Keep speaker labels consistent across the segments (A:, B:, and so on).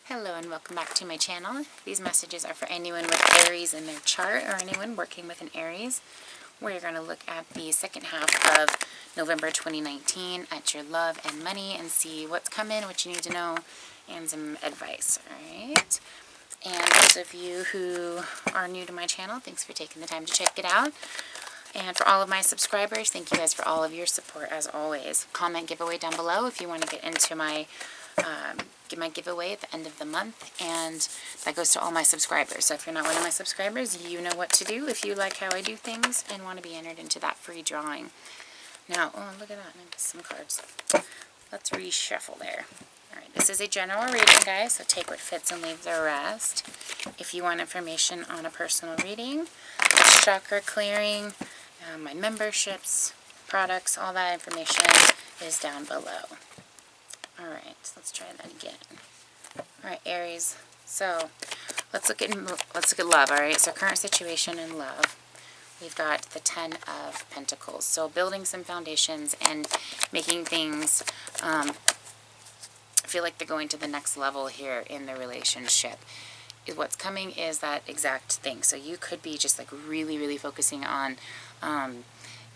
A: Hello and welcome back to my channel. These messages are for anyone with Aries in their chart or anyone working with an Aries. We're going to look at the second half of November 2019 at your love and money and see what's coming, what you need to know, and some advice. Alright. And those of you who are new to my channel, thanks for taking the time to check it out. And for all of my subscribers, thank you guys for all of your support as always. Comment giveaway down below if you want to get into my giveaway at the end of the month, and that goes to all my subscribers. So if you're not one of my subscribers, you know what to do if you like how I do things and want to be entered into that free drawing. Now, oh, look at that, I missed some cards. Let's reshuffle there. Alright, this is a general reading, guys, so take what fits and leave the rest. If you want information on a personal reading, chakra clearing, my memberships, products, all that information is down below. Alright, so let's try that again. Alright, Aries. So, let's look at love, alright? So, current situation in love. We've got the 10 of Pentacles. So, building some foundations and making things feel like they're going to the next level here in the relationship. What's coming is that exact thing. So, you could be just like really, really focusing on,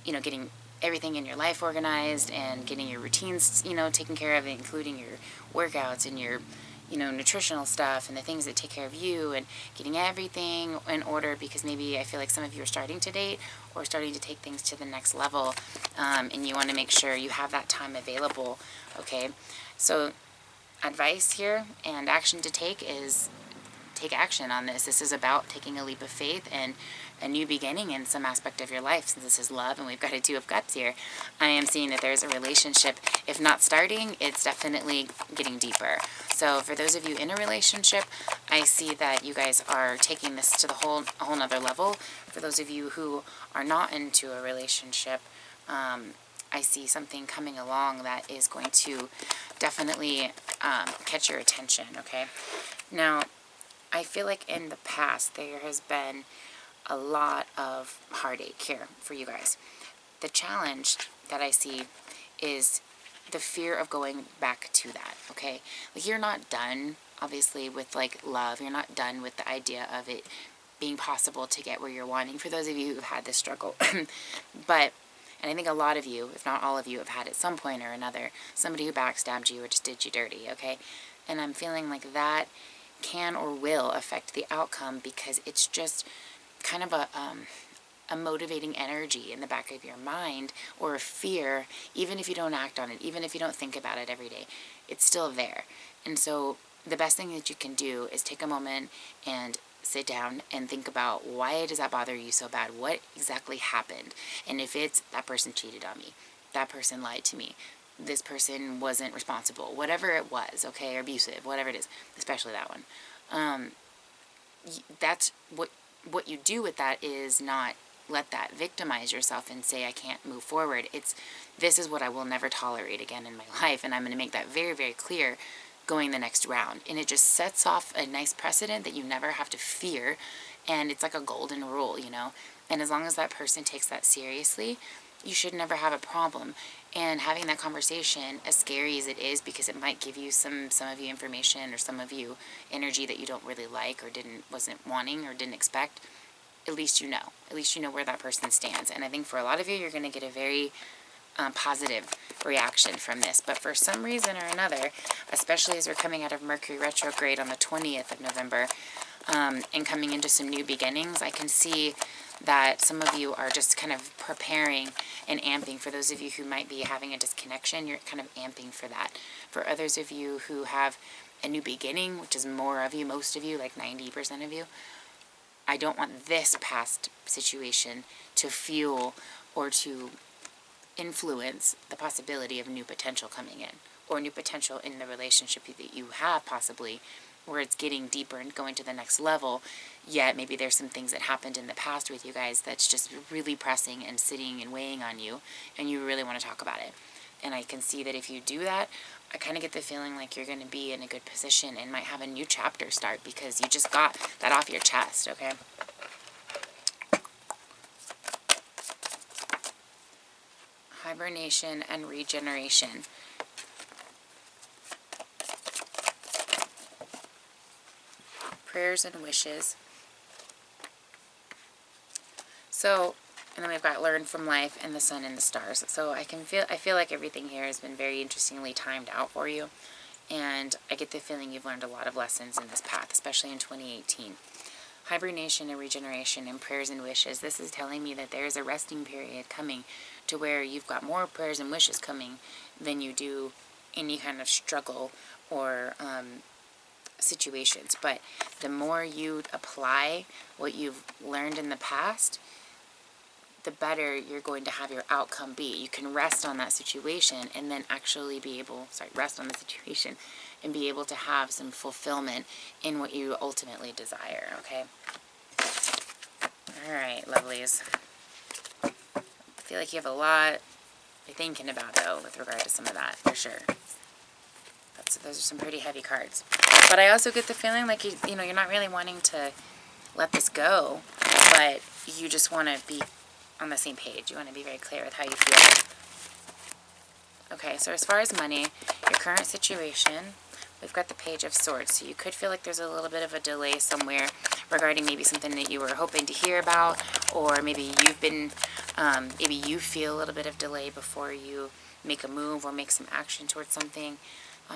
A: getting everything in your life organized and getting your routines, taken care of, including your workouts and your, nutritional stuff and the things that take care of you, and getting everything in order, because maybe I feel like some of you are starting to date or starting to take things to the next level, and you want to make sure you have that time available, okay? So advice here and action to take is take action on this. This is about taking a leap of faith and a new beginning in some aspect of your life. Since this is love and we've got a 2 of Cups here, I am seeing that there's a relationship. If not starting, it's definitely getting deeper. So for those of you in a relationship, I see that you guys are taking this to a whole nother level. For those of you who are not into a relationship, I see something coming along that is going to definitely catch your attention, okay? Now, I feel like in the past there has been a lot of heartache here for you guys. The challenge that I see is the fear of going back to that, okay? Like, you're not done, obviously, with, like, love. You're not done with the idea of it being possible to get where you're wanting, for those of you who've had this struggle. But, and I think a lot of you, if not all of you, have had at some point or another somebody who backstabbed you or just did you dirty, okay? And I'm feeling like that can or will affect the outcome, because it's just kind of a motivating energy in the back of your mind, or a fear, even if you don't act on it, even if you don't think about it every day, it's still there. And so the best thing that you can do is take a moment and sit down and think about, why does that bother you so bad? What exactly happened? And if it's, that person cheated on me, that person lied to me, this person wasn't responsible, whatever it was, okay, or abusive, whatever it is, especially that one. That's what you do with that is not let that victimize yourself and say, I can't move forward. It's, this is what I will never tolerate again in my life, and I'm going to make that very, very clear going the next round. And it just sets off a nice precedent that you never have to fear, and it's like a golden rule, And as long as that person takes that seriously, you should never have a problem. And having that conversation, as scary as it is, because it might give you some of you information or some of you energy that you don't really like or wasn't wanting or didn't expect, at least you know. At least you know where that person stands. And I think for a lot of you, you're going to get a very positive reaction from this. But for some reason or another, especially as we're coming out of Mercury retrograde on the 20th of November, and coming into some new beginnings, I can see that some of you are just kind of preparing and amping. For those of you who might be having a disconnection, you're kind of amping for that. For others of you who have a new beginning, which is more of you, most of you, like 90% of you, I don't want this past situation to fuel or to influence the possibility of new potential coming in, or new potential in the relationship that you have possibly, where it's getting deeper and going to the next level, yet maybe there's some things that happened in the past with you guys that's just really pressing and sitting and weighing on you, and you really want to talk about it. And I can see that if you do that, I kind of get the feeling like you're going to be in a good position and might have a new chapter start, because you just got that off your chest, okay? Hibernation and regeneration. prayers and wishes. So, and then we've got learn from life and the sun and the stars. So I feel like everything here has been very interestingly timed out for you. And I get the feeling you've learned a lot of lessons in this path, especially in 2018. Hibernation and regeneration and prayers and wishes. This is telling me that there is a resting period coming to where you've got more prayers and wishes coming than you do any kind of struggle or situations. But the more you apply what you've learned in the past, the better you're going to have your outcome be. You can rest on that situation and then actually rest on the situation and be able to have some fulfillment in what you ultimately desire, okay? All right, lovelies. I feel like you have a lot you're thinking about, though, with regard to some of that, for sure. Those are some pretty heavy cards. But I also get the feeling like, you're not really wanting to let this go, but you just want to be on the same page. You want to be very clear with how you feel. Okay, so as far as money, your current situation, we've got the Page of Swords. So you could feel like there's a little bit of a delay somewhere regarding maybe something that you were hoping to hear about, or maybe maybe you feel a little bit of delay before you make a move or make some action towards something.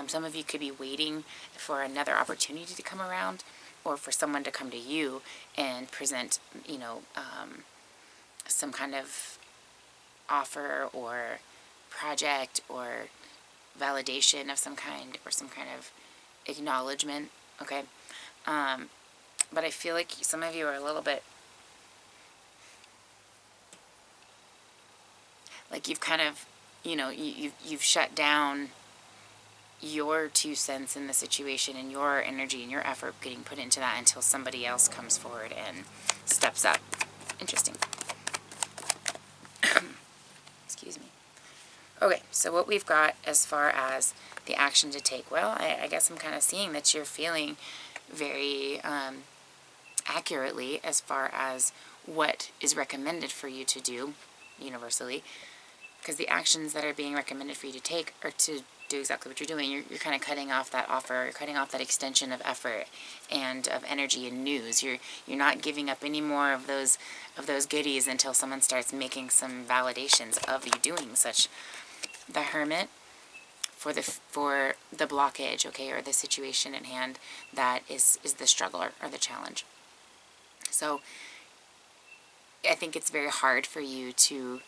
A: Some of you could be waiting for another opportunity to come around, or for someone to come to you and present, some kind of offer or project or validation of some kind, or some kind of acknowledgement, okay? But I feel like some of you are a little bit, like you've kind of, you've shut down your 2 cents in the situation and your energy and your effort getting put into that until somebody else comes forward and steps up. Interesting. Excuse me. Okay, so what we've got as far as the action to take, well, I guess I'm kind of seeing that you're feeling very accurately as far as what is recommended for you to do universally, because the actions that are being recommended for you to take are to do exactly what you're doing. You're kind of cutting off that offer, you're cutting off that extension of effort and of energy and news. You're not giving up any more of those goodies until someone starts making some validations of you doing such. The Hermit, for the blockage, okay, or the situation at hand that is the struggle or the challenge. So I think it's very hard for you to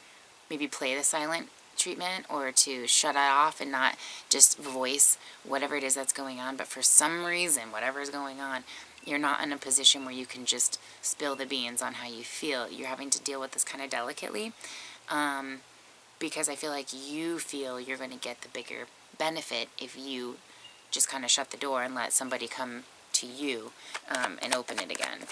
A: maybe play the silent treatment, or to shut it off and not just voice whatever it is that's going on. But for some reason, whatever is going on, you're not in a position where you can just spill the beans on how you feel. You're having to deal with this kind of delicately, because I feel like you feel you're going to get the bigger benefit if you just kind of shut the door and let somebody come to you and open it again.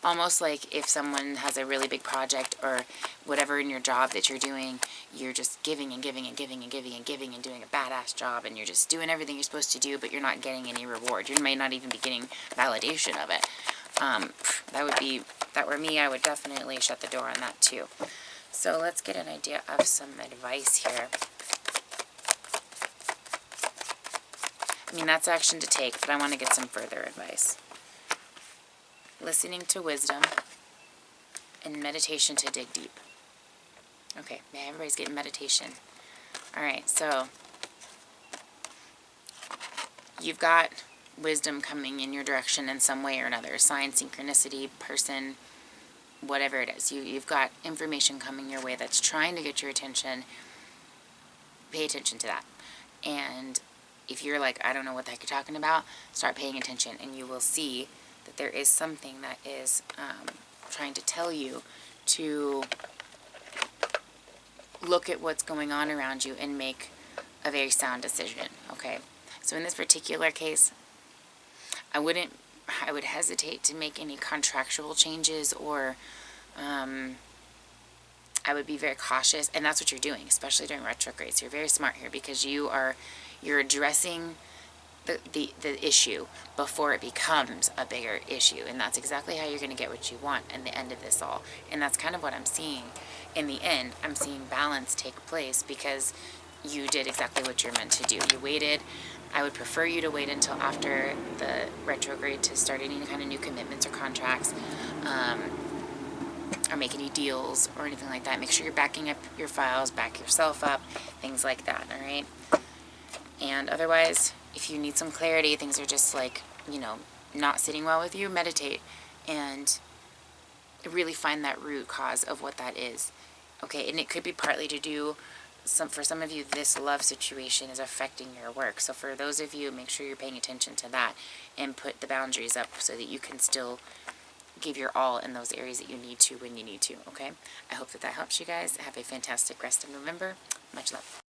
A: Almost like if someone has a really big project or whatever in your job that you're doing, you're just giving and giving and giving and giving and giving and doing a badass job, and you're just doing everything you're supposed to do, but you're not getting any reward. You may not even be getting validation of it. That were me, I would definitely shut the door on that too. So let's get an idea of some advice here. I mean, that's action to take, but I want to get some further advice. Listening to wisdom and meditation to dig deep. Okay, yeah, everybody's getting meditation. All right, so you've got wisdom coming in your direction in some way or another. Sign, synchronicity, person, whatever it is. You've got information coming your way that's trying to get your attention. Pay attention to that. And if you're like, I don't know what the heck you're talking about, start paying attention, and you will see that there is something that is trying to tell you to look at what's going on around you and make a very sound decision, okay? So in this particular case, I would hesitate to make any contractual changes, or I would be very cautious, and that's what you're doing, especially during retrogrades. You're very smart here, because you're addressing the issue before it becomes a bigger issue, and that's exactly how you're going to get what you want in the end of this all. And that's kind of what I'm seeing in the end. I'm seeing balance take place because you did exactly what you're meant to do. You waited, I would prefer you to wait until after the retrograde to start any kind of new commitments or contracts, or make any deals or anything like that. Make sure you're backing up your files, back yourself up, things like that, all right? And otherwise, if you need some clarity, things are just like, not sitting well with you, meditate and really find that root cause of what that is. Okay, and it could be partly to do for some of you, this love situation is affecting your work. So for those of you, make sure you're paying attention to that and put the boundaries up so that you can still give your all in those areas that you need to when you need to, okay? I hope that helps you guys. Have a fantastic rest of November. Much love.